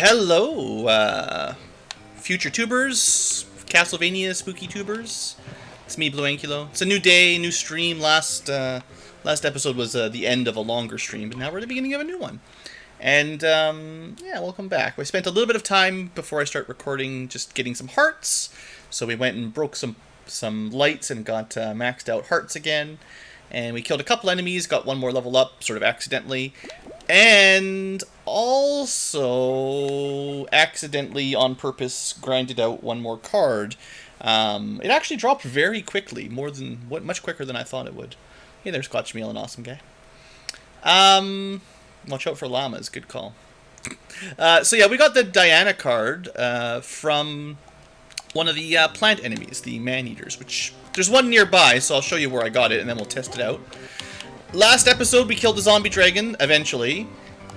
Hello, future tubers, Castlevania spooky tubers. It's me, BlueAnkylo. It's a new day, new stream. Last episode was the end of a longer stream, but now we're at the beginning of a new one. And yeah, welcome back. We spent a little bit of time before I start recording just getting some hearts. So we went and broke some lights and got maxed out hearts again. And we killed a couple enemies, got one more level up, sort of accidentally. And also accidentally, on purpose, grinded out one more card. It actually dropped very quickly, much quicker than I thought it would. Hey, there's Scotch Meal, an awesome guy. Watch out for llamas, good call. So yeah, we got the Diana card from one of the plant enemies, the man-eaters, which there's one nearby, so I'll show you where I got it, and then we'll test it out. Last episode, we killed the zombie dragon, eventually,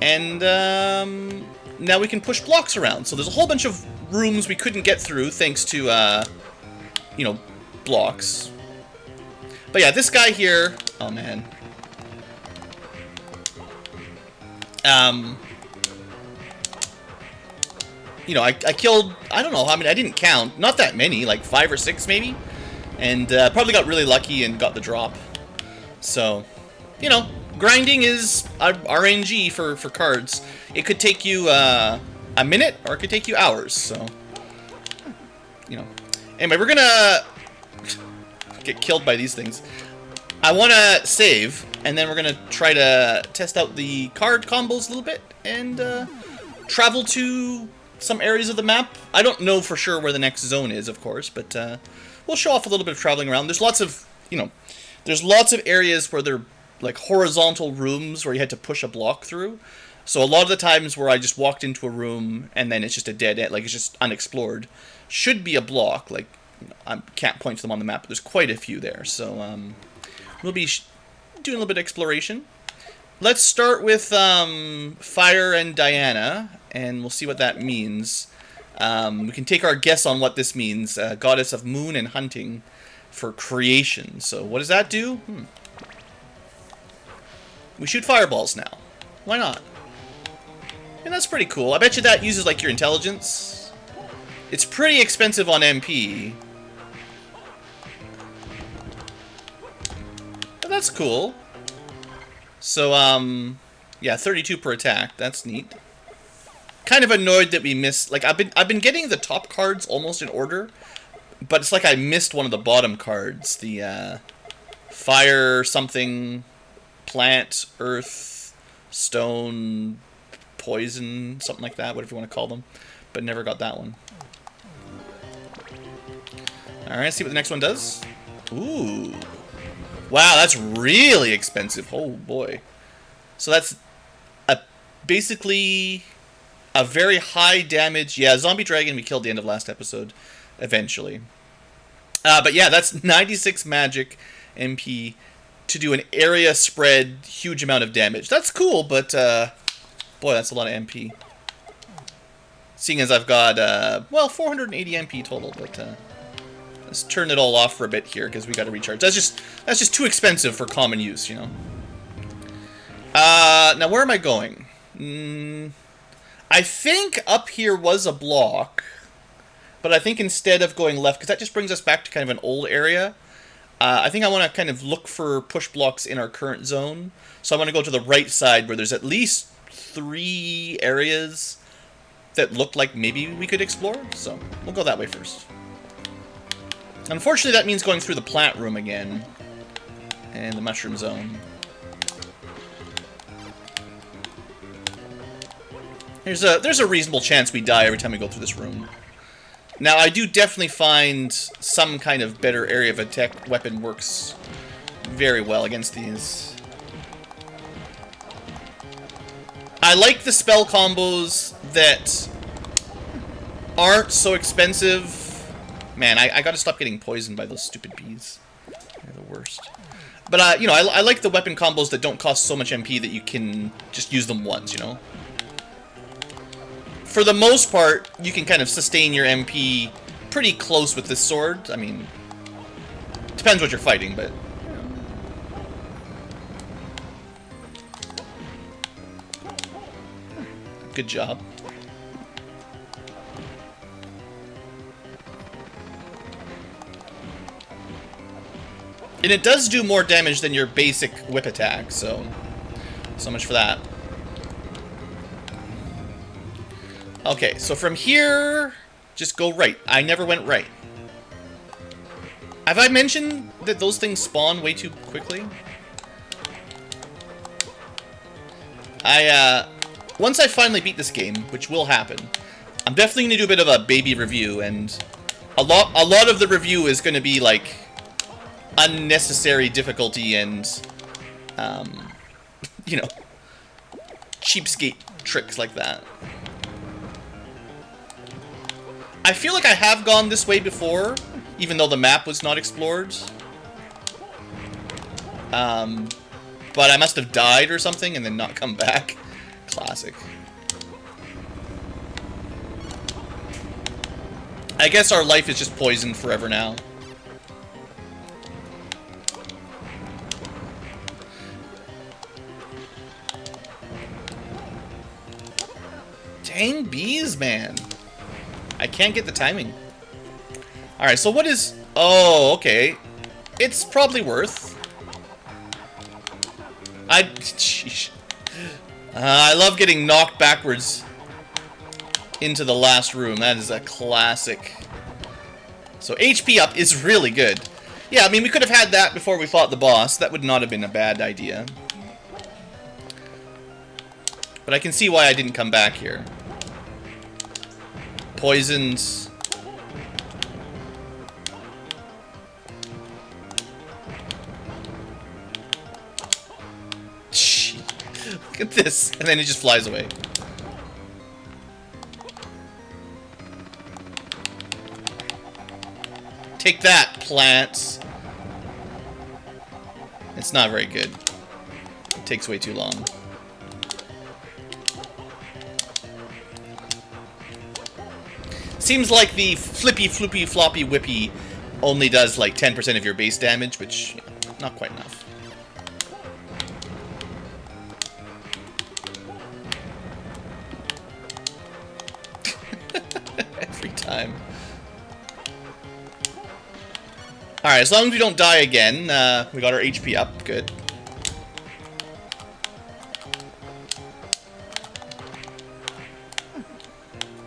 and now we can push blocks around. So there's a whole bunch of rooms we couldn't get through, thanks to, blocks. But yeah, this guy here, oh man. I killed, I don't know how many, I didn't count, not that many, like 5 or 6 maybe, and probably got really lucky and got the drop. So, grinding is RNG for cards. It could take you a minute, or it could take you hours, so, Anyway, we're gonna get killed by these things. I want to save, and then we're going to try to test out the card combos a little bit, and travel to some areas of the map. I don't know for sure where the next zone is, of course, but we'll show off a little bit of traveling around. There's lots of, there's lots of areas where they're like horizontal rooms where you had to push a block through. So a lot of the times where I just walked into a room and then it's just a dead end, like it's just unexplored, should be a block. Like, I can't point to them on the map, but there's quite a few there. So we'll be doing a little bit of exploration. Let's start with Fire and Diana, and we'll see what that means. We can take our guess on what this means. Goddess of moon and hunting for creation. So what does that do? We shoot fireballs now. Why not? And that's pretty cool. I bet you that uses like your intelligence. It's pretty expensive on MP. But that's cool. So, yeah, 32 per attack. That's neat. Kind of annoyed that we missed, like, I've been getting the top cards almost in order, but it's like I missed one of the bottom cards. The, fire something, plant, earth, stone, poison, something like that, whatever you want to call them, but never got that one. Alright, see what the next one does. Ooh. Wow, that's really expensive. Oh, boy. So that's basically a very high damage. Yeah, zombie dragon we killed the end of last episode, eventually. But yeah, that's 96 magic MP to do an area spread, huge amount of damage. That's cool, but, boy, that's a lot of MP. Seeing as I've got, 480 MP total, but, let's turn it all off for a bit here, because we got to recharge. That's just too expensive for common use, Now, where am I going? I think up here was a block, but I think instead of going left, because that just brings us back to kind of an old area, I think I want to kind of look for push blocks in our current zone. So I want to go to the right side where there's at least 3 areas that look like maybe we could explore. So we'll go that way first. Unfortunately, that means going through the plant room again. And the mushroom zone. There's a reasonable chance we die every time we go through this room. Now, I do definitely find some kind of better area of attack weapon works very well against these. I like the spell combos that aren't so expensive. Man, I gotta stop getting poisoned by those stupid bees. They're the worst. But, I like the weapon combos that don't cost so much MP that you can just use them once, For the most part, you can kind of sustain your MP pretty close with this sword. I mean, depends what you're fighting, but... Good job. And it does do more damage than your basic whip attack, so much for that. Okay, so from here, just go right. I never went right. Have I mentioned that those things spawn way too quickly? Once I finally beat this game, which will happen, I'm definitely gonna do a bit of a baby review, and a lot of the review is gonna be like unnecessary difficulty and you know, cheapskate tricks like that. I feel like I have gone this way before, even though the map was not explored. But I must have died or something and then not come back. Classic. I guess our life is just poisoned forever now. Dang bees, man. I can't get the timing. Alright, so what is... Oh, okay. It's probably worth... Sheesh. I love getting knocked backwards into the last room. That is a classic. So HP up is really good. Yeah, I mean, we could have had that before we fought the boss. That would not have been a bad idea. But I can see why I didn't come back here. Poisons. Look at this. And then it just flies away. Take that, plants. It's not very good. It takes way too long. Seems like the flippy, floopy, floppy, whippy only does like 10% of your base damage, which, not quite enough. Every time. Alright, as long as we don't die again, we got our HP up. Good.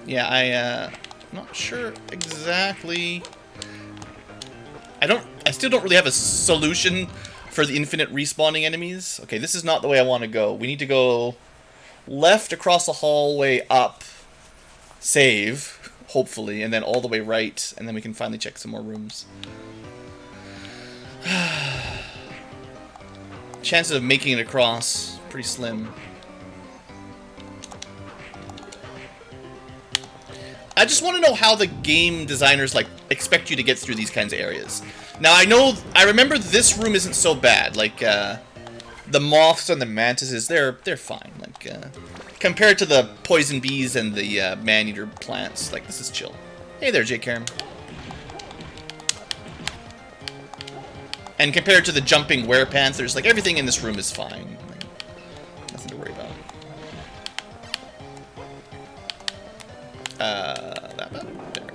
Yeah, I'm not sure exactly. I still don't really have a solution for the infinite respawning enemies. Okay, this is not the way I want to go. We need to go left across the hallway up, save, hopefully, and then all the way right, and then we can finally check some more rooms. Chances of making it across, pretty slim. I just want to know how the game designers like expect you to get through these kinds of areas. Now I remember this room isn't so bad. Like the moths and the mantises, they're fine. Like compared to the poison bees and the man-eater plants, like this is chill. Hey there, J. Karam. And compared to the jumping werepanthers, like everything in this room is fine. Like, nothing to worry about. That there.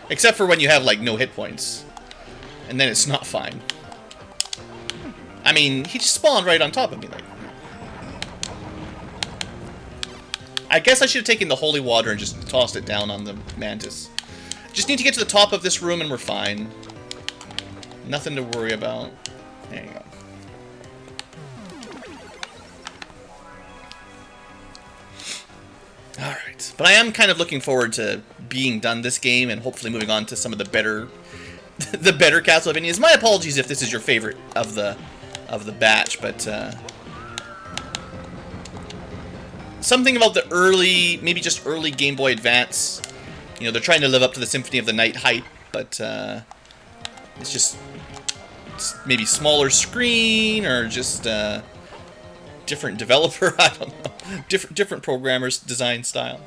Except for when you have like no hit points, and then it's not fine. I mean, he just spawned right on top of me. Like, I guess I should have taken the holy water and just tossed it down on the mantis. Just need to get to the top of this room and we're fine. Nothing to worry about. There you go. Alright. But I am kind of looking forward to being done this game and hopefully moving on to some of the better the better Castlevanias. My apologies if this is your favorite of the batch, but something about the early, maybe just early Game Boy Advance. You know, they're trying to live up to the Symphony of the Night hype, but it's just maybe smaller screen or just different developer. I don't know. Different programmers' design style.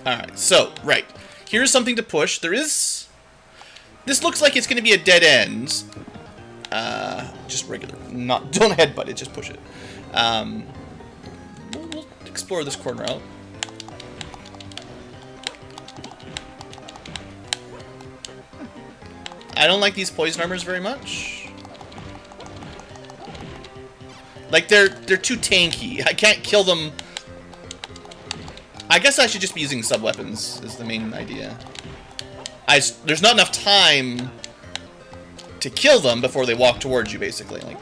Alright, so, right. Here's something to push. There is... This looks like it's going to be a dead end. Just regular. Don't headbutt it, just push it. explore this corner out. I don't like these poison armors very much. Like, they're too tanky. I can't kill them. I guess I should just be using sub-weapons, is the main idea. There's not enough time to kill them before they walk towards you, basically. Like,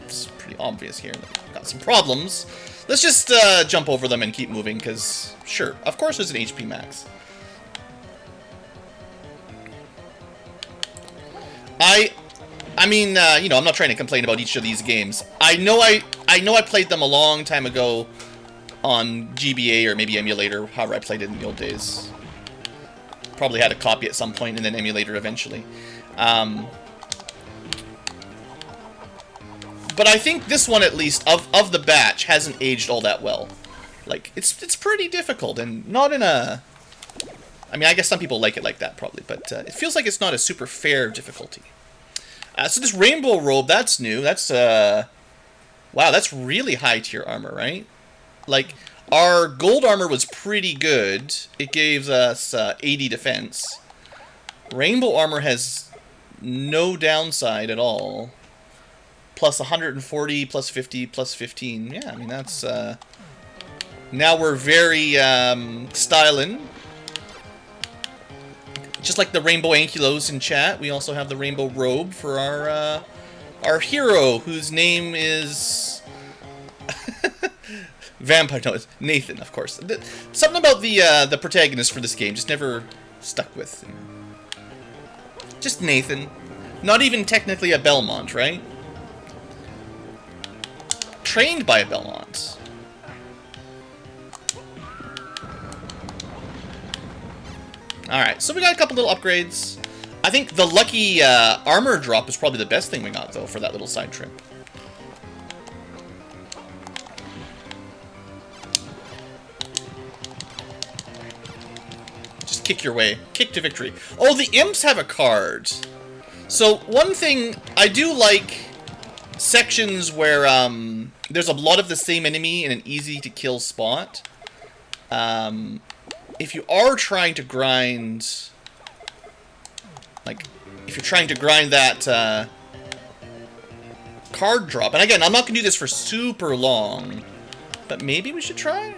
it's pretty obvious here. They've got some problems. Let's just jump over them and keep moving, because, sure, of course there's an HP max. I mean, you know, I'm not trying to complain about each of these games. I know I played them a long time ago on GBA or maybe emulator, however I played it in the old days. Probably had a copy at some point and then emulator eventually. But I think this one, at least, of the batch, hasn't aged all that well. Like, it's pretty difficult, and not in a... I mean, I guess some people like it like that, probably, but it feels like it's not a super fair difficulty. So this rainbow robe, that's new. That's, wow, that's really high-tier armor, right? Like, our gold armor was pretty good. It gave us 80 defense. Rainbow armor has no downside at all. Plus 140, plus 50, plus 15. Yeah, I mean, that's... now we're very styling. Just like the rainbow ankylos in chat, we also have the rainbow robe for our hero, whose name is... Vampire, no, it's Nathan, of course. Something about the protagonist for this game just never stuck with. You know. Just Nathan. Not even technically a Belmont, right? Trained by a Belmont. Alright, so we got a couple little upgrades. I think the lucky armor drop is probably the best thing we got, though, for that little side trip. Just kick your way. Kick to victory. Oh, the imps have a card. So, one thing, I do like sections where there's a lot of the same enemy in an easy-to-kill spot. If you are trying to grind, like, if you're trying to grind that card drop, and again, I'm not going to do this for super long, but maybe we should try?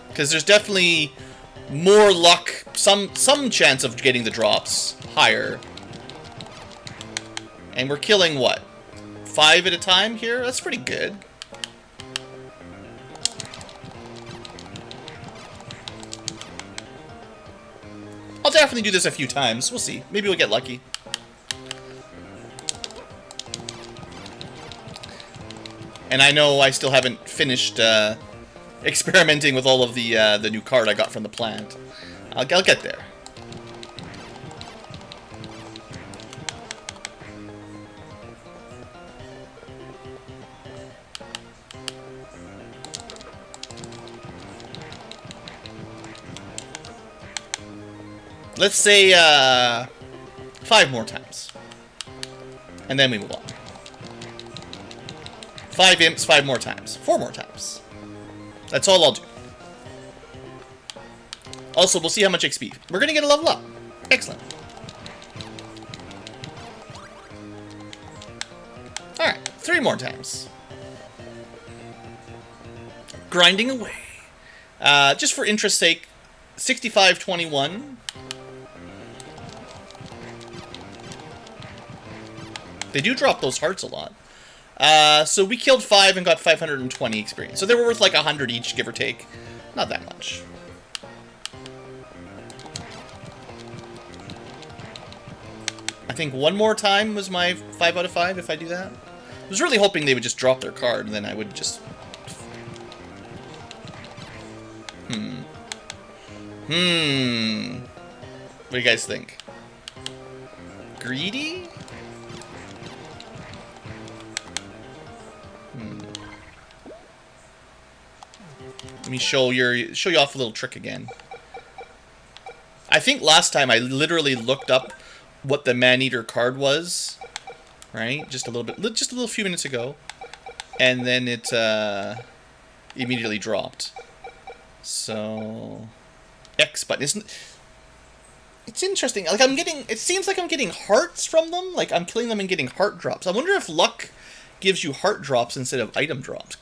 Because there's definitely more luck, some chance of getting the drops higher. And we're killing, what, 5 at a time here? That's pretty good. I'll definitely do this a few times. We'll see. Maybe we'll get lucky. And I know I still haven't finished experimenting with all of the new card I got from the plant. I'll get there. Let's say 5 more times. And then we move on. 5 imps, 5 more times. 4 more times. That's all I'll do. Also, we'll see how much XP. We're going to get a level up. Excellent. Alright, 3 more times. Grinding away. Just for interest's sake, 65-21. They do drop those hearts a lot. So we killed 5 and got 520 experience. So they were worth like 100 each, give or take. Not that much. I think 1 more time was my 5 out of 5 if I do that. I was really hoping they would just drop their card and then I would just... What do you guys think? Greedy? Let me show you off a little trick again. I think last time I literally looked up what the Man-Eater card was. right? Just a little bit, just a little few minutes ago. And then it immediately dropped. So X button. It's interesting. Like it seems like I'm getting hearts from them. Like I'm killing them and getting heart drops. I wonder if luck gives you heart drops instead of item drops.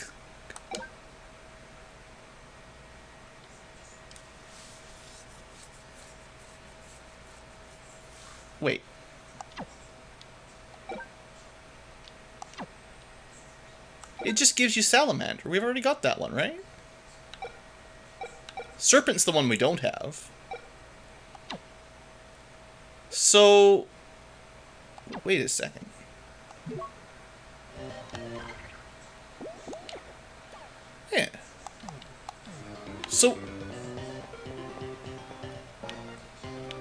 Wait. It just gives you Salamander. We've already got that one, right? Serpent's the one we don't have. So... Wait a second. Yeah. So...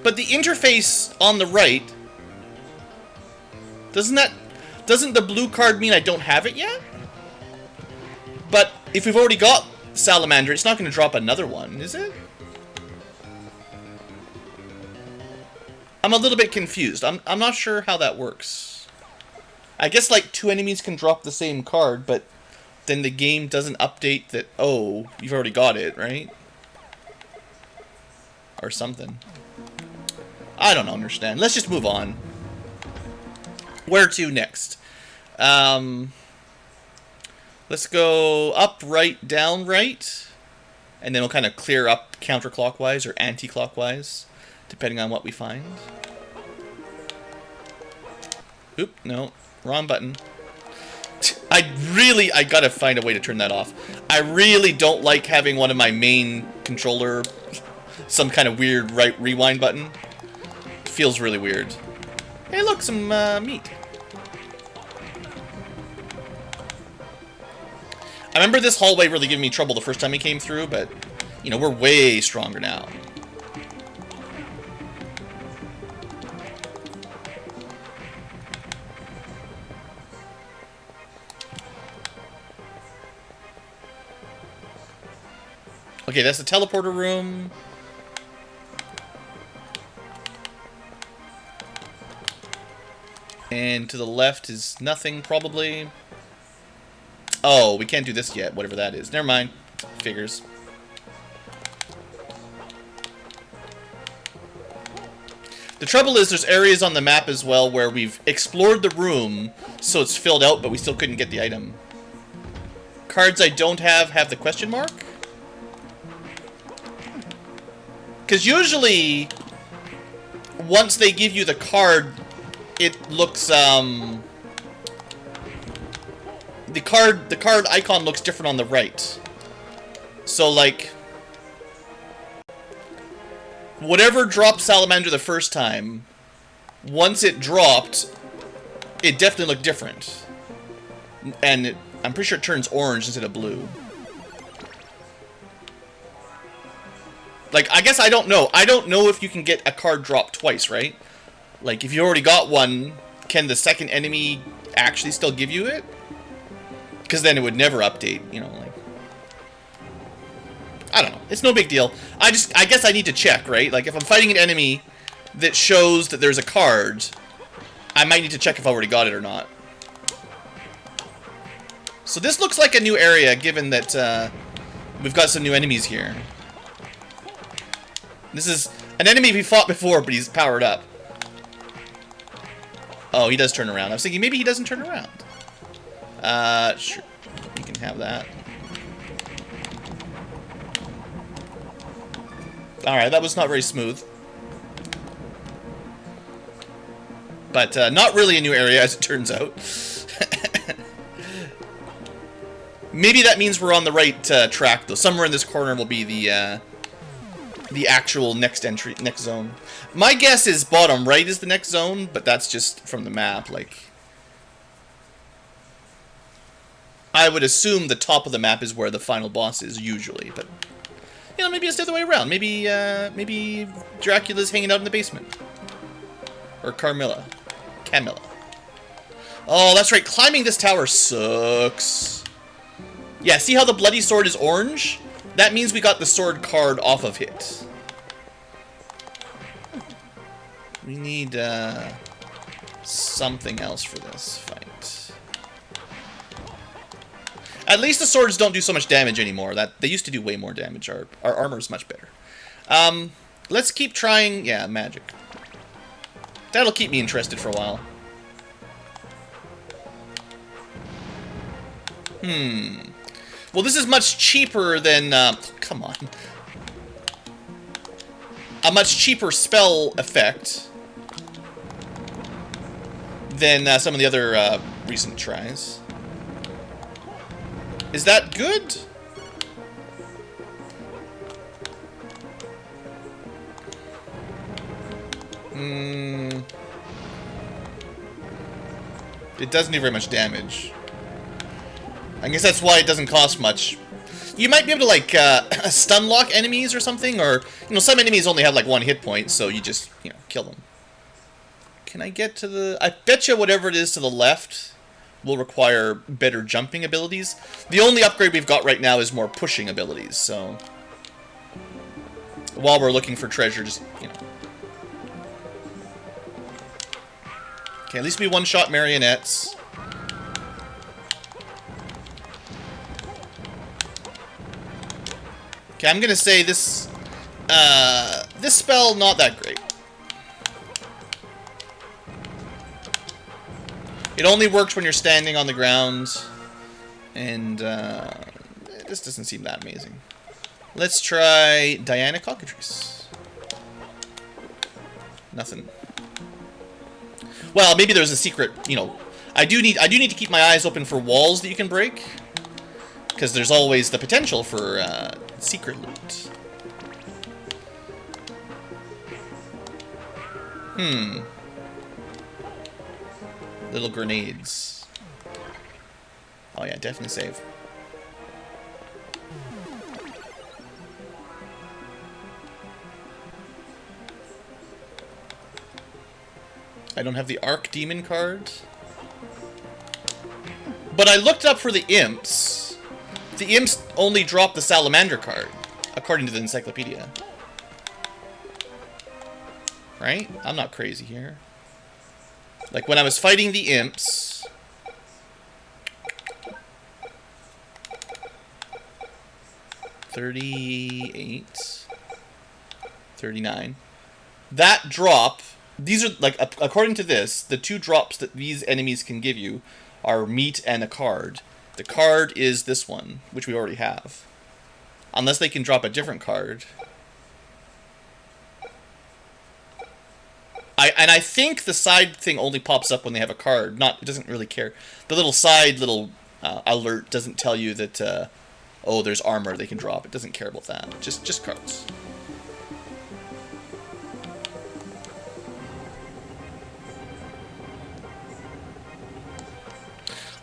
But the interface on the right... Doesn't the blue card mean I don't have it yet? But if we've already got Salamander, it's not going to drop another one, is it? I'm a little bit confused. I'm not sure how that works. I guess like 2 enemies can drop the same card, but then the game doesn't update that, oh, you've already got it, right? Or something. I don't understand. Let's just move on. Where to next? Let's go up, right, down, right. And then we'll kind of clear up counterclockwise or anti-clockwise, depending on what we find. Oop, no. Wrong button. I gotta find a way to turn that off. I really don't like having one of my main controller some kind of weird right rewind button. It feels really weird. Hey, look, some meat. I remember this hallway really giving me trouble the first time we came through, but, you know, we're way stronger now. Okay, that's the teleporter room. And to the left is nothing, probably. Oh, we can't do this yet, whatever that is. Never mind. Figures. The trouble is there's areas on the map as well where we've explored the room, so it's filled out, but we still couldn't get the item. Cards I don't have the question mark? Because usually, once they give you the card, it looks, the card icon looks different on the right. So, like, whatever dropped Salamander the first time, once it dropped, it definitely looked different. And I'm pretty sure it turns orange instead of blue. Like, I guess I don't know. I don't know if you can get a card dropped twice, right? Like, if you already got one, can the second enemy actually still give you it? Because then it would never update, you know, like... I don't know. It's no big deal. I guess I need to check, right? Like, if I'm fighting an enemy that shows that there's a card, I might need to check if I already got it or not. So this looks like a new area, given that we've got some new enemies here. This is an enemy we fought before, but he's powered up. Oh, he does turn around. I was thinking maybe he doesn't turn around. Sure. You can have that. Alright, that was not very smooth. But, not really a new area, as it turns out. Maybe that means we're on the right track, though. Somewhere in this corner will be the actual next zone. My guess is bottom right is the next zone, but that's just from the map, like... I would assume the top of the map is where the final boss is, usually, but... You know, maybe it's the other way around. Maybe, maybe Dracula's hanging out in the basement. Or Camilla. Oh, that's right, climbing this tower sucks. Yeah, see how the bloody sword is orange? That means we got the sword card off of it. We need, something else for this fight. At least the swords don't do so much damage anymore. That they used to do way more damage. Our armor is much better. Let's keep trying. Yeah, magic. That'll keep me interested for a while. Well, this is much cheaper than... come on. A much cheaper spell effect than some of the other recent tries. Is that good? It doesn't do very much damage. I guess that's why it doesn't cost much. You might be able to, like, stun lock enemies or something, or, you know, some enemies only have, like, 1 hit point, so you just, you know, kill them. Can I get to the... I bet you whatever it is to the left will require better jumping abilities. The only upgrade we've got right now is more pushing abilities, so... While we're looking for treasure, just, you know... Okay, at least we one-shot marionettes. Okay, I'm gonna say this, this spell, not that great. It only works when you're standing on the ground, and, this doesn't seem that amazing. Let's try Diana Cockatrice. Nothing. Well, maybe there's a secret, you know, I do need to keep my eyes open for walls that you can break, because there's always the potential for, secret loot. Little grenades. Oh yeah, definitely save. I don't have the Archdemon card. But I looked up for the imps. The imps only drop the Salamander card, according to the encyclopedia. Right? I'm not crazy here. Like, when I was fighting the imps... $38... $39. That drop... These are, like, according to this, the 2 drops that these enemies can give you are meat and a card. The card is this one, which we already have. Unless they can drop a different card. I think the side thing only pops up when they have a card. It doesn't really care. The little side alert doesn't tell you that, oh, there's armor they can drop. It doesn't care about that. Just cards.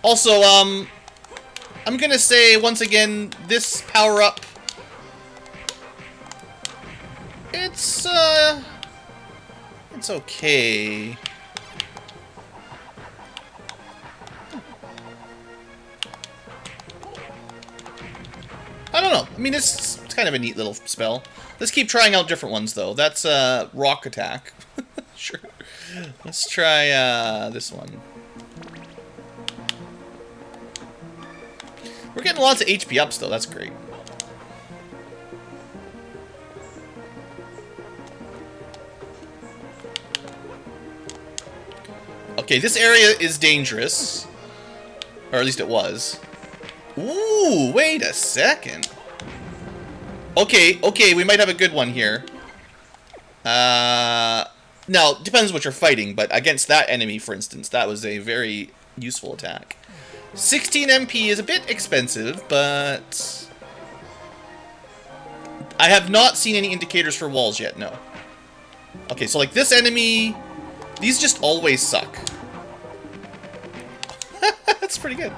Also, I'm gonna say, once again, this power-up... It's okay. I don't know. I mean, it's kind of a neat little spell. Let's keep trying out different ones, though. That's rock attack. Sure. Let's try this one. We're getting lots of HP ups, though. That's great. Okay, this area is dangerous. Or at least it was. Ooh, wait a second. Okay, we might have a good one here. Now, it depends what you're fighting, but against that enemy, for instance, that was a very useful attack. 16 MP is a bit expensive, but... I have not seen any indicators for walls yet, no. Okay, so like this enemy... These just always suck. That's pretty good.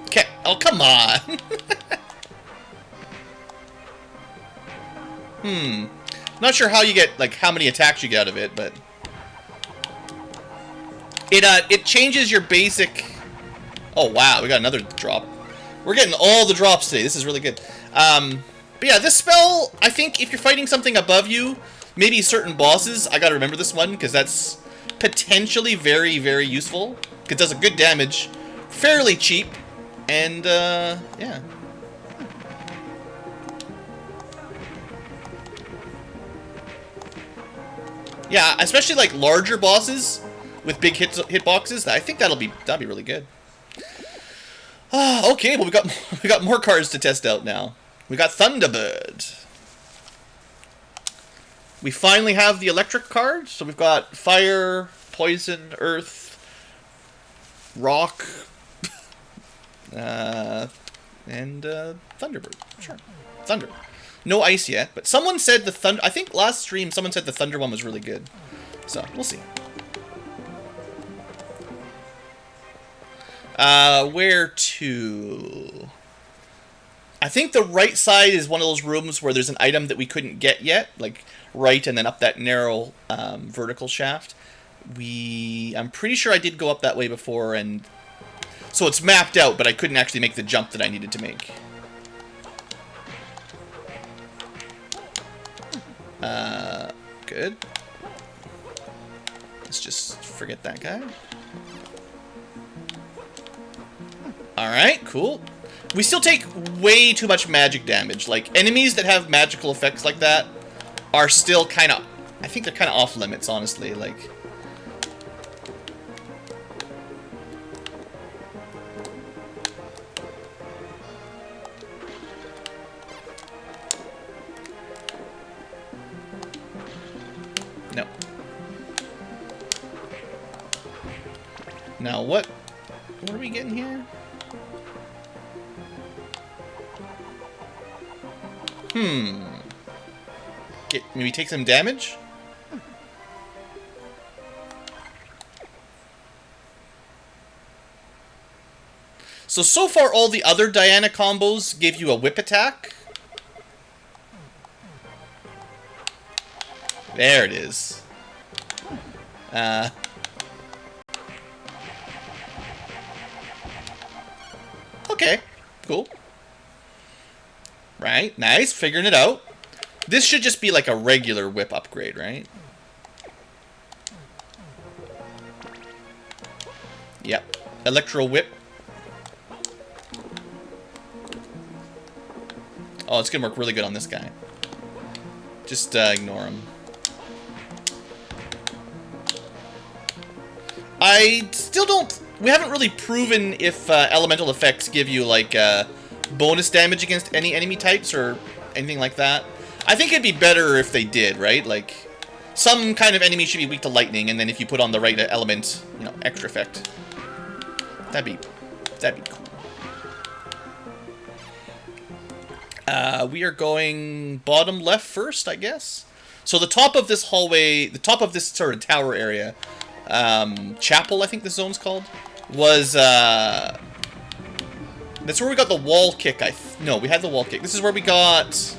Okay, oh come on! Not sure how you get, like, how many attacks you get out of it, but... It changes your basic... Oh, wow, we got another drop. We're getting all the drops today. This is really good. But yeah, this spell, I think if you're fighting something above you, maybe certain bosses, I gotta remember this one, because that's potentially very, very useful. It does a good damage, fairly cheap, and, yeah. Yeah, especially like larger bosses with big hitboxes. I think that'll be really good. Okay, well we got more cards to test out now. We got Thunderbird. We finally have the electric card, so we've got fire, poison, earth, rock, and Thunderbird. Sure, thunder. No ice yet, but someone said the thunder. I think last stream someone said the thunder one was really good, so we'll see. Where to? I think the right side is one of those rooms where there's an item that we couldn't get yet, like right and then up that narrow vertical shaft. I'm pretty sure I did go up that way before, and so it's mapped out, but I couldn't actually make the jump that I needed to make. Good. Let's just forget that guy. Alright, cool. We still take way too much magic damage. Like, enemies that have magical effects like that are still kind of... I think they're kind of off limits, honestly. Like... No. Now, what are we getting here? Maybe take some damage? So far all the other Diana combos give you a whip attack. There it is. Okay, cool. Right, nice, figuring it out. This should just be like a regular whip upgrade, right? Yep, Electro Whip. Oh, it's gonna work really good on this guy. Just ignore him. I still don't... We haven't really proven if elemental effects give you, like, bonus damage against any enemy types or anything like that. I think it'd be better if they did, right? Like, some kind of enemy should be weak to lightning, and then if you put on the right element, you know, extra effect. That'd be cool. We are going bottom left first, I guess. So the top of this hallway, the top of this sort of tower area, chapel, I think the zone's called, was, that's where we got the wall kick, no, we had the wall kick. This is where we got...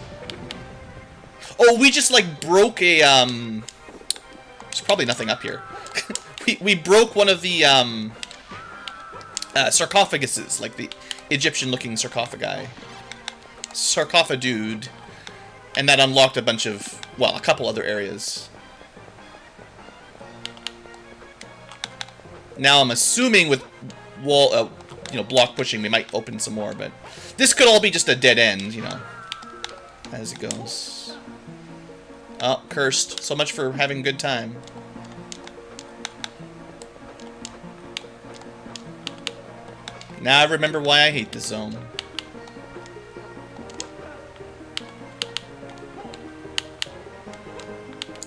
Oh, we just, like, broke a, there's probably nothing up here. we broke one of the, sarcophaguses, like the Egyptian-looking sarcophagi. Sarcophadude. And that unlocked a bunch of, well, a couple other areas. Now I'm assuming with wall, you know, block pushing, we might open some more, but this could all be just a dead end, you know, as it goes. Oh, cursed. So much for having a good time. Now I remember why I hate this zone.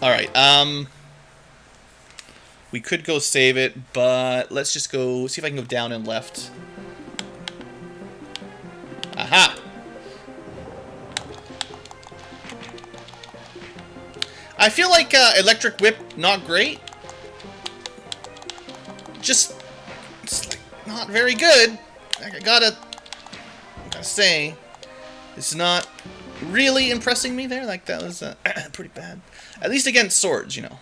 Alright, we could go save it, but let's just go see if I can go down and left. Aha! I feel like Electric Whip, not great. Just not very good. I gotta say, it's not really impressing me there. Like, that was pretty bad. At least against swords, you know.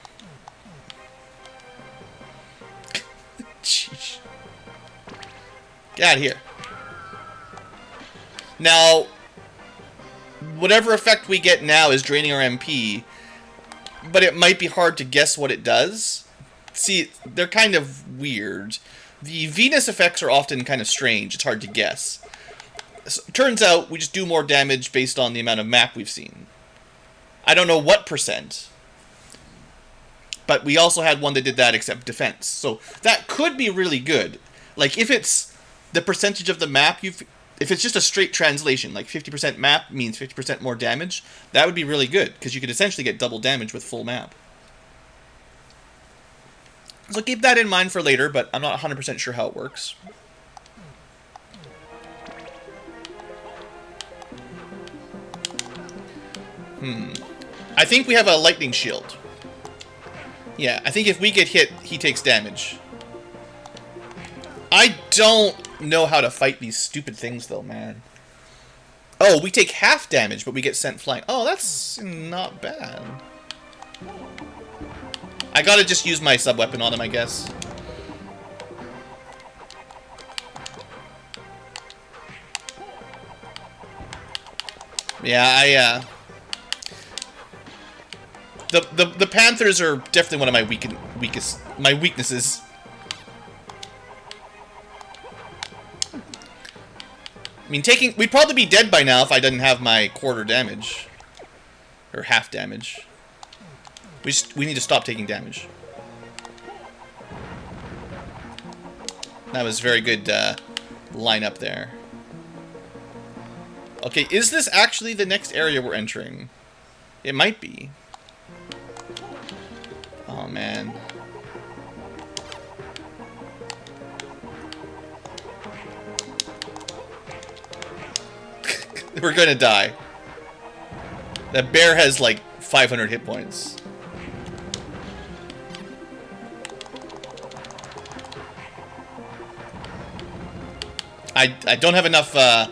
Sheesh. Get out of here. Now, whatever effect we get now is draining our MP, but it might be hard to guess what it does. See, they're kind of weird. The Venus effects are often kind of strange. It's hard to guess. So, turns out we just do more damage based on the amount of map we've seen. I don't know what percent, but we also had one that did that except defense. So that could be really good. Like, if it's the percentage of the map if it's just a straight translation, like 50% map means 50% more damage, that would be really good, because you could essentially get double damage with full map. So keep that in mind for later, but I'm not 100% sure how it works. I think we have a lightning shield. Yeah, I think if we get hit, he takes damage. I don't know how to fight these stupid things, though, man. Oh, we take half damage, but we get sent flying. Oh, that's not bad. I gotta just use my sub-weapon on him, I guess. Yeah, The Panthers are definitely one of my weaknesses. I mean, we'd probably be dead by now if I didn't have my quarter damage. Or half damage. We need to stop taking damage. That was very good line up there. Okay, is this actually the next area we're entering? It might be. Oh, man. We're gonna die. That bear has like 500 hit points. I don't have enough, Oh,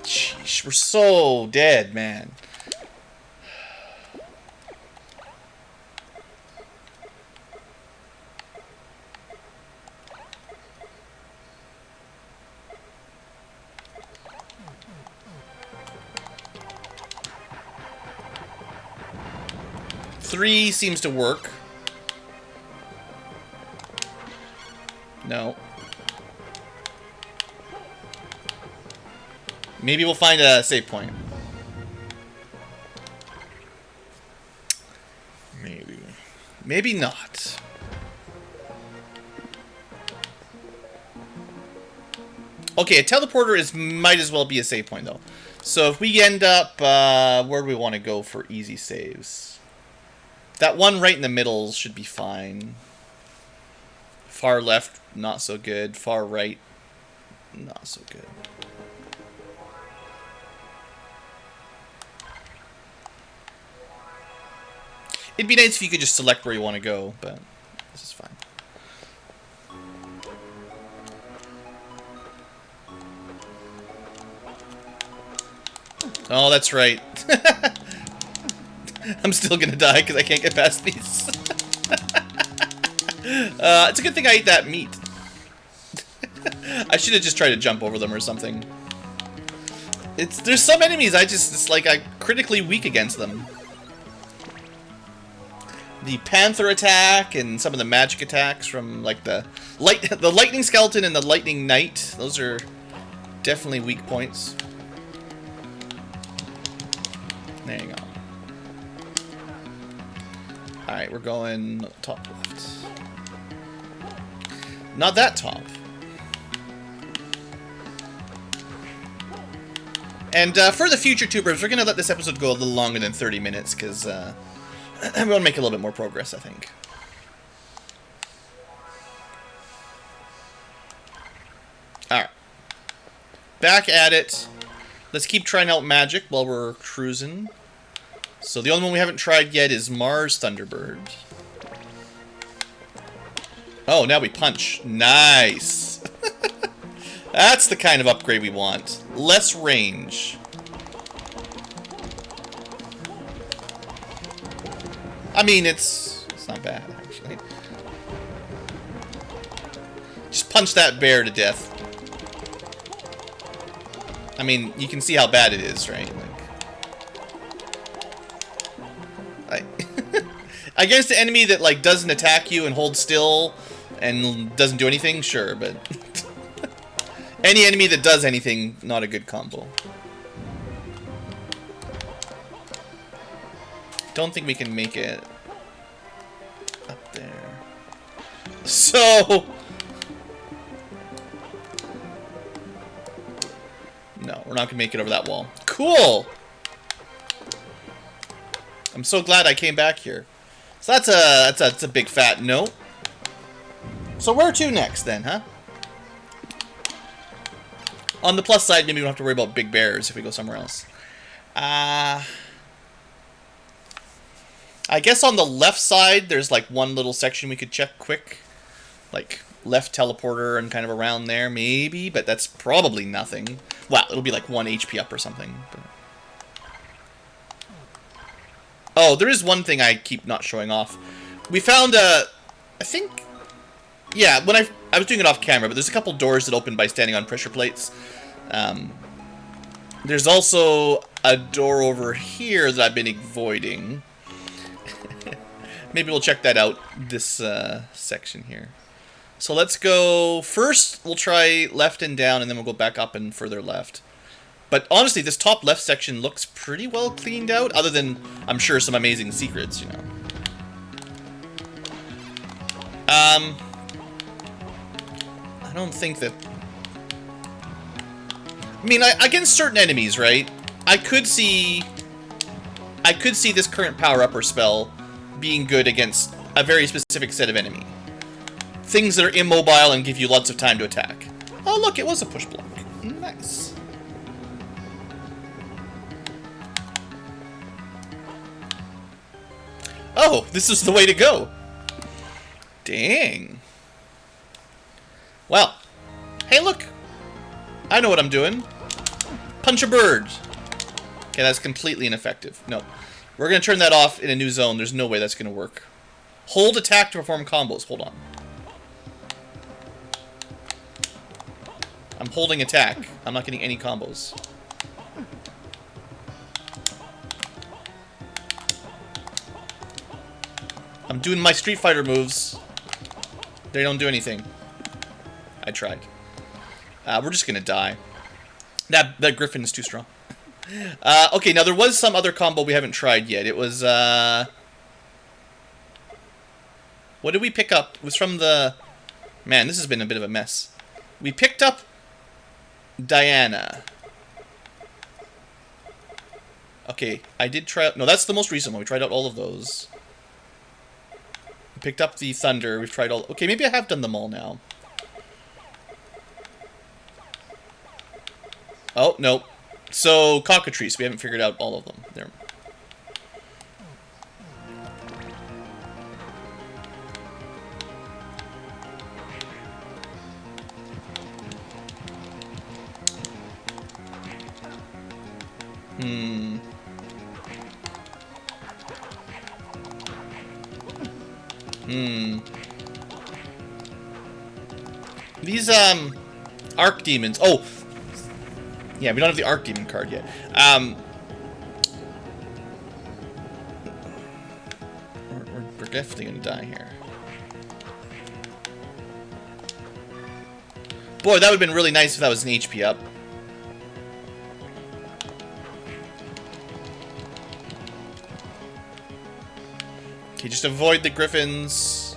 jeez, we're so dead, man. Three seems to work. No. Maybe we'll find a save point. Maybe. Maybe not. Okay, a teleporter might as well be a save point, though. So if we end up... where do we want to go for easy saves? That one right in the middle should be fine. Far left, not so good. Far right, not so good. It'd be nice if you could just select where you want to go, but this is fine. Oh, that's right. I'm still gonna die because I can't get past these. It's a good thing I ate that meat. I should have just tried to jump over them or something. There's some enemies it's like I'm critically weak against them. The Panther attack and some of the magic attacks from like the lightning skeleton and the lightning knight. Those are definitely weak points. There you go. Alright, we're going top left. Not that top. And for the future tubers, we're going to let this episode go a little longer than 30 minutes, because we want to make a little bit more progress, I think. Alright. Back at it. Let's keep trying out magic while we're cruising. So the only one we haven't tried yet is Mars Thunderbird. Oh, now we punch. Nice. That's the kind of upgrade we want. Less range. I mean, it's not bad, actually. Just punch that bear to death. I mean, you can see how bad it is, right? Like, against an enemy that, like, doesn't attack you and holds still and doesn't do anything, sure, but any enemy that does anything, not a good combo. Don't think we can make it up there. So... no, we're not gonna make it over that wall. Cool! I'm so glad I came back here. So that's a big fat no. So where to next then, huh? On the plus side, maybe we don't have to worry about big bears if we go somewhere else. I guess on the left side, there's like one little section we could check quick. Like left teleporter and kind of around there, maybe, but that's probably nothing. Well, it'll be like 1 HP up or something. But... oh, there is one thing I keep not showing off. We found I think... yeah, when I was doing it off camera, but there's a couple doors that open by standing on pressure plates. There's also a door over here that I've been avoiding. Maybe we'll check that out this section here. So let's go... first, we'll try left and down, and then we'll go back up and further left. But honestly, this top left section looks pretty well cleaned out, other than, I'm sure, some amazing secrets, you know. I don't think that... I mean, against certain enemies, right? I could see this current power-up or spell being good against a very specific set of enemy. Things that are immobile and give you lots of time to attack. Oh, look, it was a push block. Nice. Oh, this is the way to go. Dang. Well. Hey, look. I know what I'm doing. Punch a bird. Okay, that's completely ineffective. No. We're going to turn that off in a new zone. There's no way that's going to work. Hold attack to perform combos. Hold on. I'm holding attack. I'm not getting any combos. I'm doing my Street Fighter moves. They don't do anything. I tried. We're just gonna die. That Griffin is too strong. Okay, now there was some other combo we haven't tried yet. It was, what did we pick up? It was from the... man, this has been a bit of a mess. We picked up Diana. Okay, I did try out... no, that's the most recent one. We tried out all of those. We picked up the Thunder. We've tried all... okay, maybe I have done them all now. Oh, no. So, Cockatrice. We haven't figured out all of them. There. These, Arc Demons. Oh! Yeah, we don't have the Arc Demon card yet. We're definitely gonna die here. Boy, that would've been really nice if that was an HP up. Okay, just avoid the Griffins.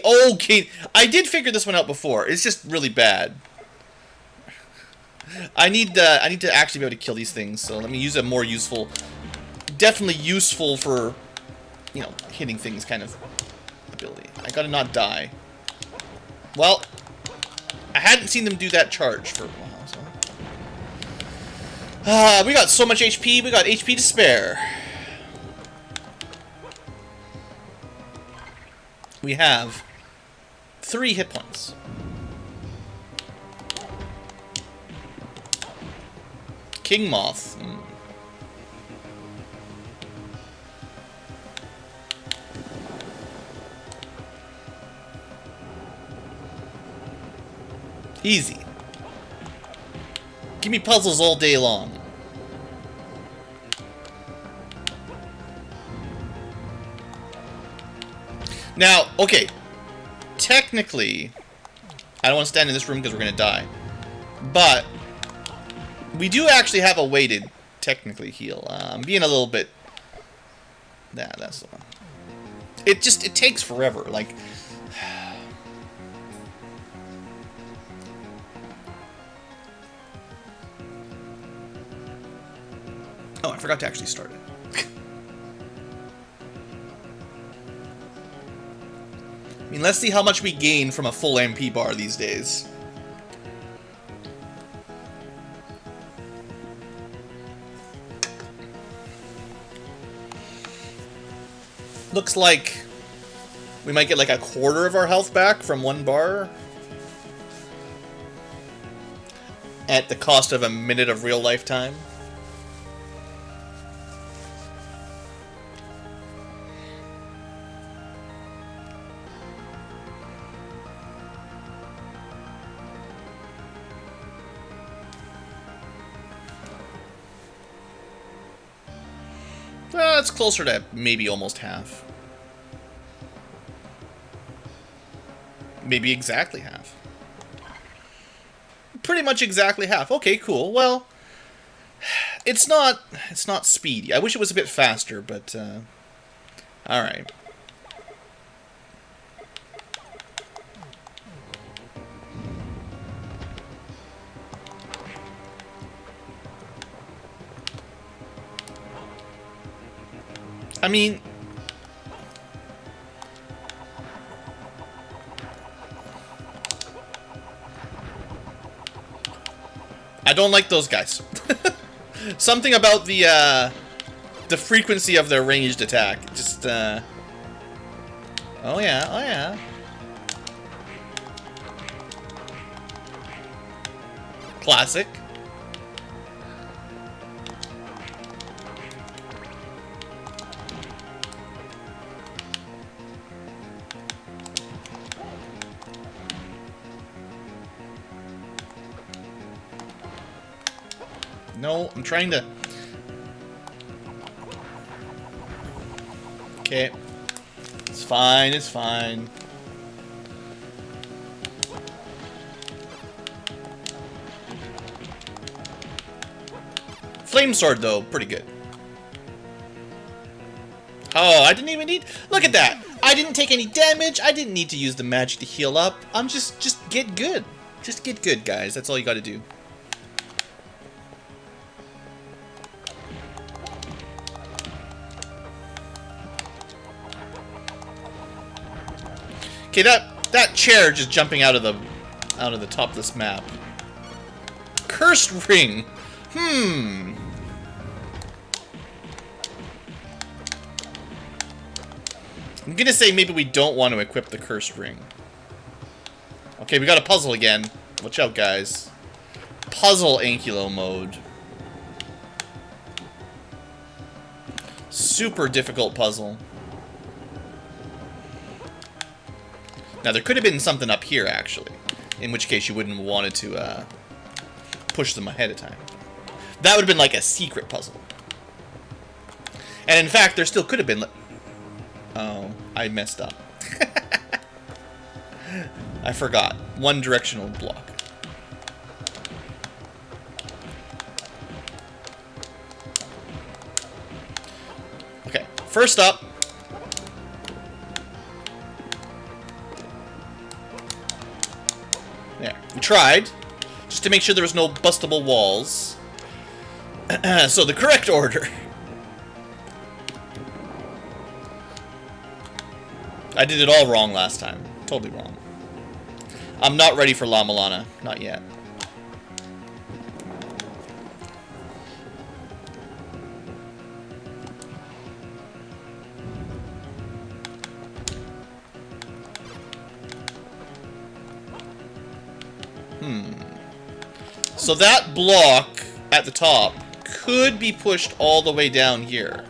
Okay, I did figure this one out before. It's just really bad. I need to actually be able to kill these things. So let me use a more useful, definitely useful for, you know, hitting things kind of ability. I gotta not die. Well, I hadn't seen them do that charge for a while. So. We got so much HP. We got HP to spare. We have 3 hit points. King Moth. Easy. Give me puzzles all day long. Now, okay. Technically, I don't want to stand in this room because we're going to die. But we do actually have a way to technically heal. I'm being a little bit... Nah, that's the one. It takes forever. Like... Oh, I forgot to actually start it. I mean, let's see how much we gain from a full MP bar these days. Looks like we might get like a quarter of our health back from one bar. At the cost of a minute of real life time. Well, it's closer to maybe almost half. Maybe exactly half. Pretty much exactly half. Okay, cool. Well, it's not speedy. I wish it was a bit faster, but all right. I mean, I don't like those guys. Something about the frequency of their ranged attack. Just, oh yeah, oh yeah. Classic. No, I'm trying to... Okay. It's fine, it's fine. Flame sword, though, pretty good. Oh, I didn't even need... Look at that! I didn't take any damage, I didn't need to use the magic to heal up. I'm just get good. Just get good, guys. That's all you gotta do. Okay, that chair just jumping out of the top of this map. Cursed ring. I'm gonna say maybe we don't want to equip the cursed ring. Okay, we got a puzzle again. Watch out, guys. Puzzle Ankylo mode. Super difficult puzzle. Now, there could have been something up here, actually. In which case, you wouldn't have wanted to push them ahead of time. That would have been like a secret puzzle. And in fact, there still could have been... Oh, I messed up. I forgot. One directional block. Okay, first up... There. We tried, just to make sure there was no bustable walls. So, the correct order. I did it all wrong last time. Totally wrong. I'm not ready for La Milana. Not yet. So that block at the top could be pushed all the way down here.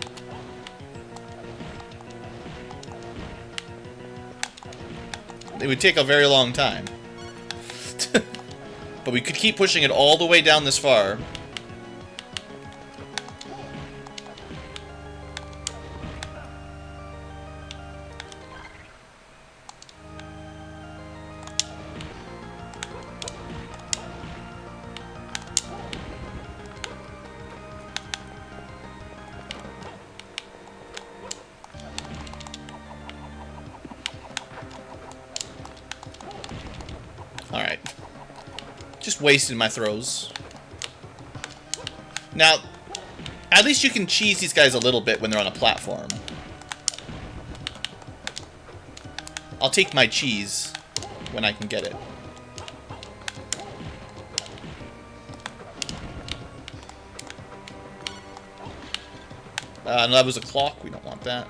It would take a very long time. But we could keep pushing it all the way down this far. Alright. Just wasting my throws. Now, at least you can cheese these guys a little bit when they're on a platform. I'll take my cheese when I can get it. No, that was a clock. We don't want that.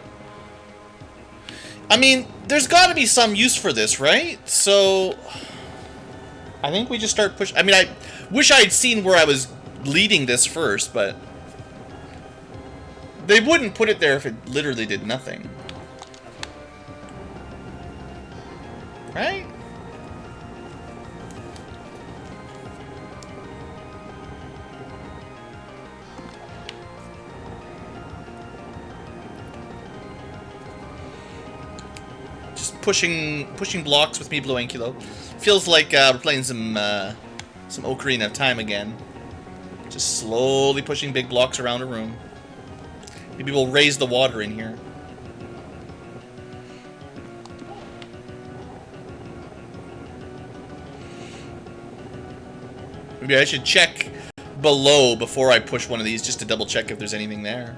I mean, there's got to be some use for this, right? So, I think we just start pushing. I mean, I wish I had seen where I was leading this first, but they wouldn't put it there if it literally did nothing. Right? Just pushing blocks with me, BlueAnkylo. Feels like we're playing some Ocarina of Time again. Just slowly pushing big blocks around a room. Maybe we'll raise the water in here. Maybe I should check below before I push one of these just to double check if there's anything there.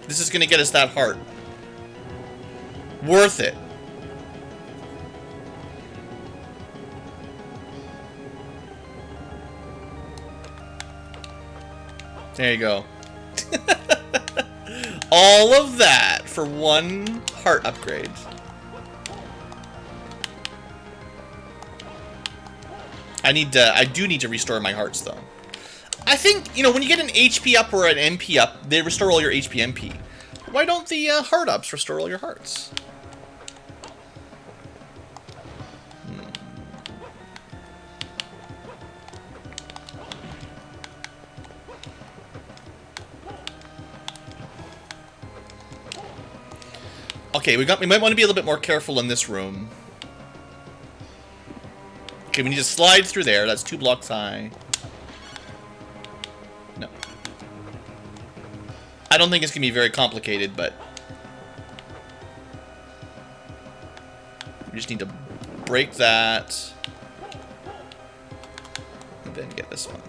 This is gonna get us that heart. Worth it. There you go. All of that for one heart upgrade. I do need to restore my hearts though. I think, you know, when you get an HP up or an MP up, they restore all your HP MP. Why don't the heart ups restore all your hearts? Okay, we might want to be a little bit more careful in this room. Okay, we need to slide through there. That's 2 blocks high. No. I don't think it's going to be very complicated, but we just need to break that. And then get this one.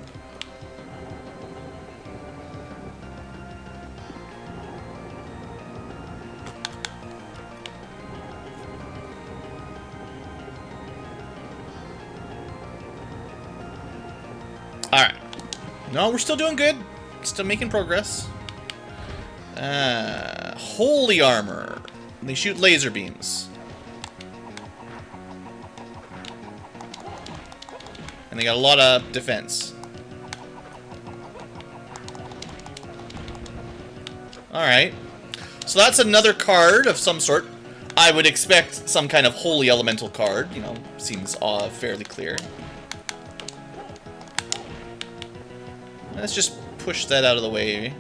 Alright. No, we're still doing good. Still making progress. Holy armor. They shoot laser beams. And they got a lot of defense. Alright. So that's another card of some sort. I would expect some kind of holy elemental card. You know, seems fairly clear. Let's just push that out of the way.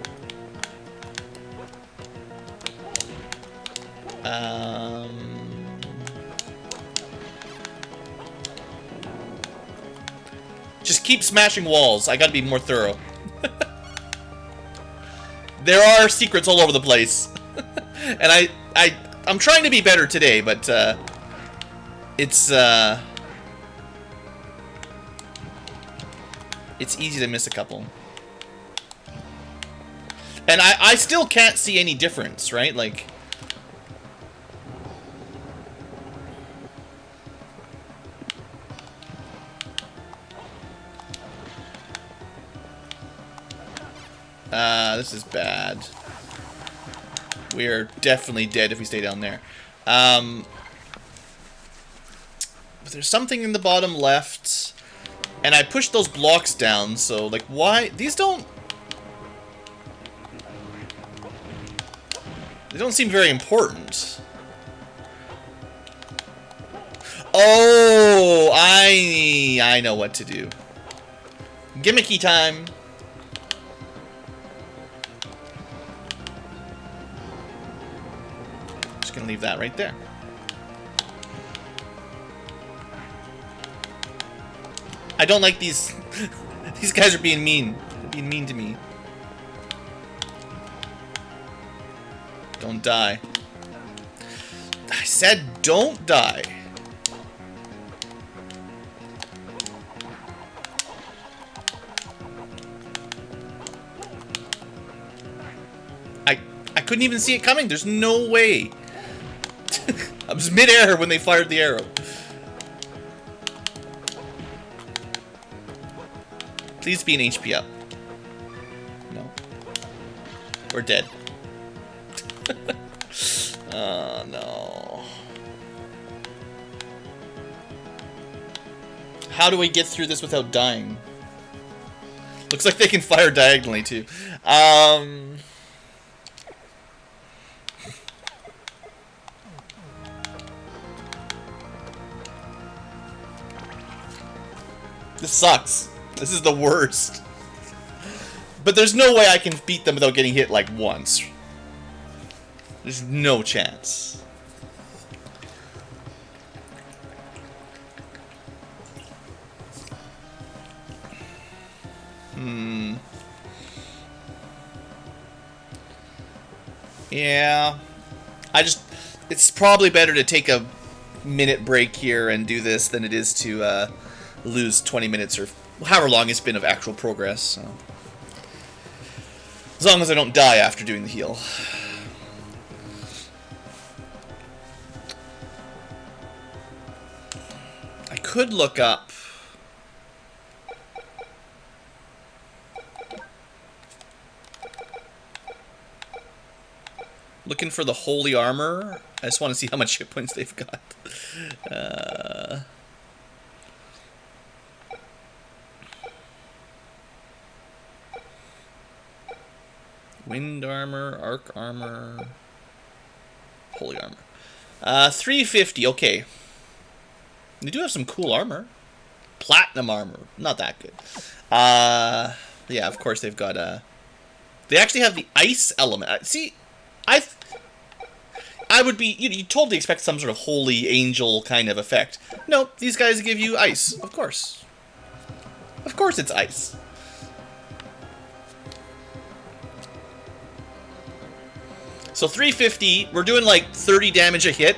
Just keep smashing walls. I gotta be more thorough. There are secrets all over the place. And I'm trying to be better today, but it's easy to miss a couple. And I still can't see any difference, right? Like, this is bad. We are definitely dead if we stay down there. But there's something in the bottom left. And I pushed those blocks down, so, like, why? These don't... They don't seem very important. Oh, I know what to do. Gimmicky time. Just gonna leave that right there. I don't like these. These guys are being mean. They're being mean to me. Don't die. I said don't die. I couldn't even see it coming. There's no way. I was mid-air when they fired the arrow. Please be an HP up. No. We're dead. Oh, no. How do we get through this without dying? Looks like they can fire diagonally, too. This sucks. This is the worst. But there's no way I can beat them without getting hit like once. There's no chance. Yeah. It's probably better to take a minute break here and do this than it is to lose 20 minutes or however long it's been of actual progress. So. As long as I don't die after doing the heal. I could look up. Looking for the holy armor. I just want to see how much hit points they've got. Wind armor, arc armor, holy armor. 350, okay. They do have some cool armor. Platinum armor, not that good. Yeah, of course they've got they actually have the ice element. See, I would be, you totally expect some sort of holy angel kind of effect. Nope, these guys give you ice, of course. Of course it's ice. So 350, we're doing like 30 damage a hit.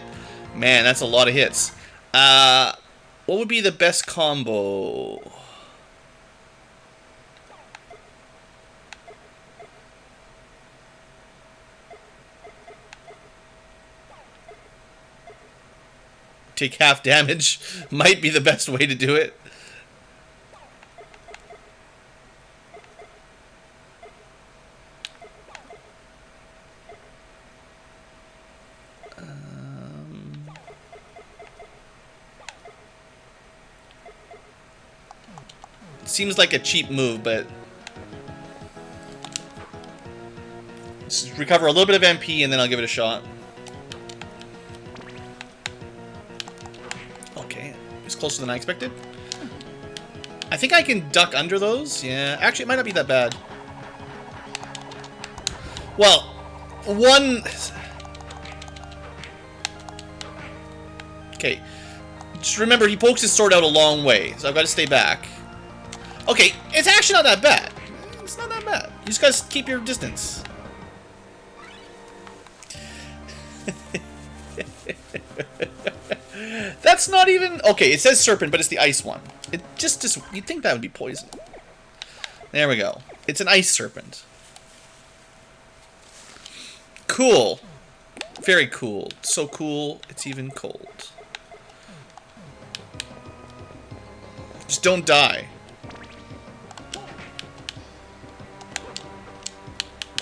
Man, that's a lot of hits. What would be the best combo? Take half damage might be the best way to do it. Seems like a cheap move, but let's recover a little bit of MP and then I'll give it a shot. Okay, it's closer than I expected. I think I can duck under those. Yeah, actually it might not be that bad. Well, one... Okay, just remember he pokes his sword out a long way, so I've got to stay back. Okay, it's actually not that bad. It's not that bad. You just gotta keep your distance. That's not even... Okay, it says serpent, but it's the ice one. It just you'd think that would be poison. There we go. It's an ice serpent. Cool. Very cool. So cool, it's even cold. Just don't die.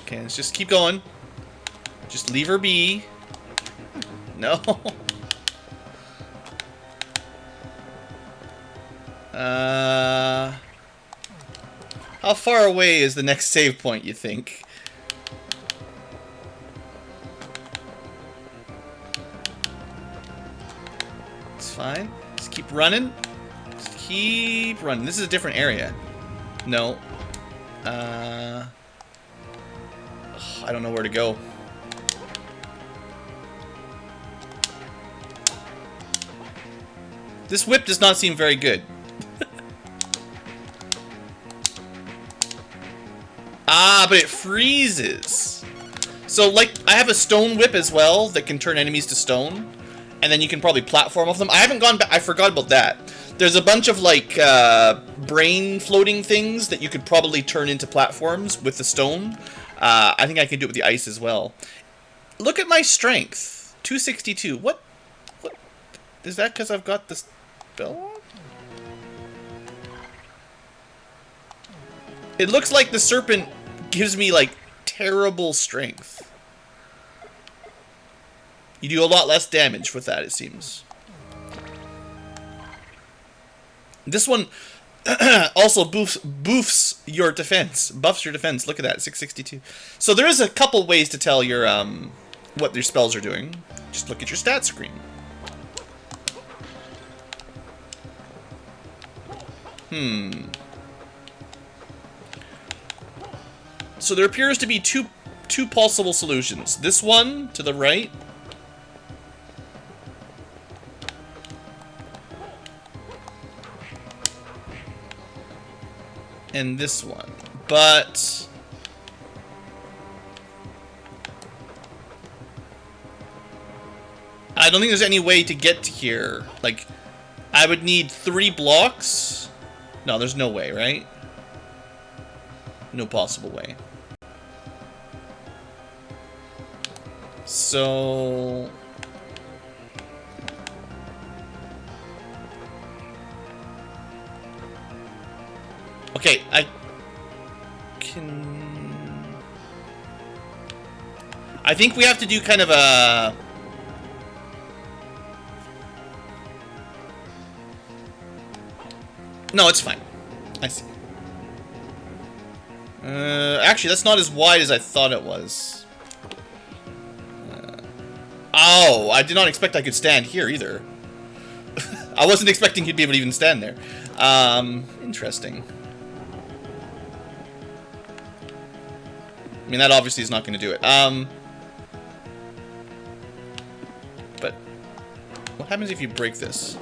Okay, let's just keep going. Just leave her be. No. How far away is the next save point, you think? fine. Just keep running. Just keep running. This is a different area. No. I don't know where to go. This whip does not seem very good. Ah, but it freezes. So, like, I have a stone whip as well that can turn enemies to stone. And then you can probably platform off them. I haven't gone back. I forgot about that. There's a bunch of, like, brain floating things that you could probably turn into platforms with the stone. I think I can do it with the ice as well. Look at my strength. 262. What? Is that because I've got the spell on? It looks like the serpent gives me, like, terrible strength. You do a lot less damage with that, it seems. This one also buffs your defense. Buffs your defense. Look at that, 662. So there is a couple ways to tell your what your spells are doing. Just look at your stat screen. So there appears to be two possible solutions. This one to the right. And this one. But I don't think there's any way to get to here. Like, I would need 3 blocks. No, there's no way, right? No possible way. So okay, I think we have to do kind of a no, it's fine. I see. Actually, that's not as wide as I thought it was. Oh, I did not expect I could stand here either. I wasn't expecting you'd be able to even stand there. Interesting. I mean, that obviously is not going to do it. But what happens if you break this?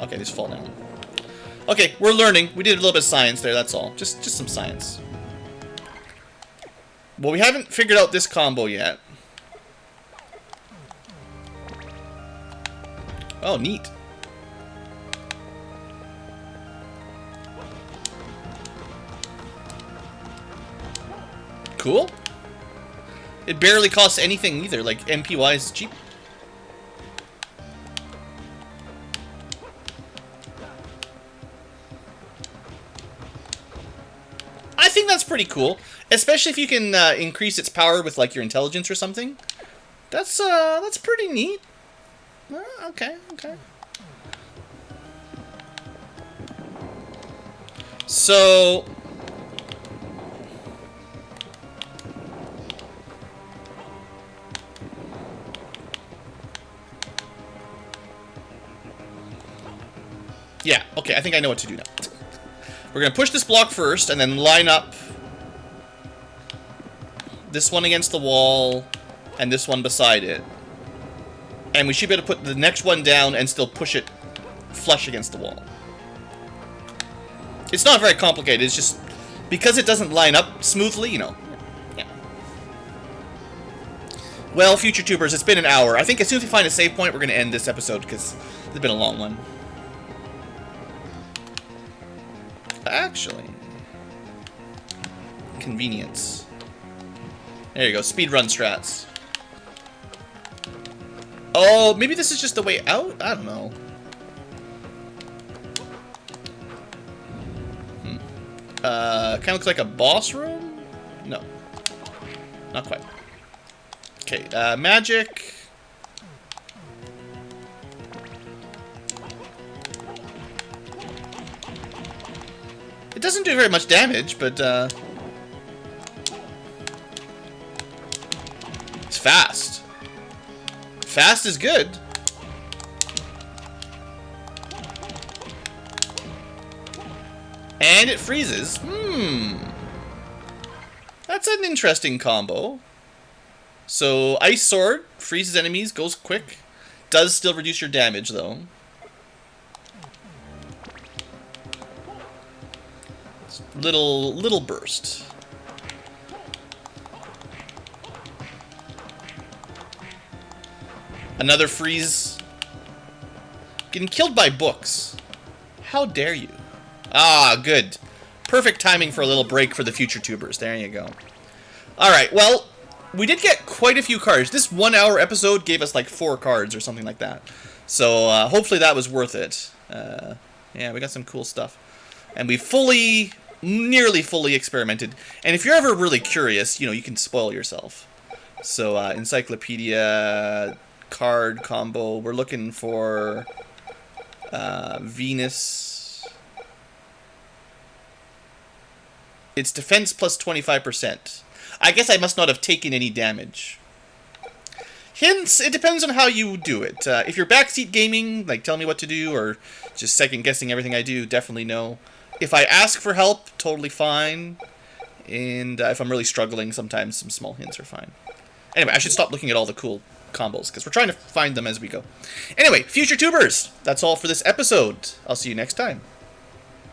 Okay, these fall down. Okay, we're learning. We did a little bit of science there, that's all. Just some science. Well, we haven't figured out this combo yet. Oh, neat. Cool. It barely costs anything either, like MP-wise, cheap. I think that's pretty cool, especially if you can increase its power with like your intelligence or something. That's pretty neat. Okay. So yeah, okay, I think I know what to do now. We're gonna push this block first and then line up this one against the wall and this one beside it. And we should be able to put the next one down and still push it flush against the wall. It's not very complicated, it's just because it doesn't line up smoothly, you know. Yeah. Well, future tubers, it's been an hour. I think as soon as we find a save point, we're going to end this episode because it's been a long one. Actually, convenience. There you go, speedrun strats. Oh, maybe this is just the way out? I don't know. Kind of looks like a boss room? No. Not quite. Okay, magic. It doesn't do very much damage, but, it's fast. Fast is good. And it freezes. That's an interesting combo. So, Ice Sword freezes enemies, goes quick. Does still reduce your damage, though. Little burst. Another freeze. Getting killed by books. How dare you? Ah, good. Perfect timing for a little break for the future tubers. There you go. Alright, well, we did get quite a few cards. This 1 hour episode gave us like 4 cards or something like that. So hopefully that was worth it. Yeah, we got some cool stuff. And we nearly fully experimented. And if you're ever really curious, you know, you can spoil yourself. So encyclopedia, card combo, we're looking for Venus. It's defense plus 25%. I guess I must not have taken any damage. Hints, it depends on how you do it. If you're backseat gaming, like tell me what to do, or just second guessing everything I do, definitely no. If I ask for help, totally fine. And if I'm really struggling, sometimes some small hints are fine. Anyway, I should stop looking at all the cool combos, because we're trying to find them as we go. Anyway, future tubers, that's all for this episode. I'll see you next time.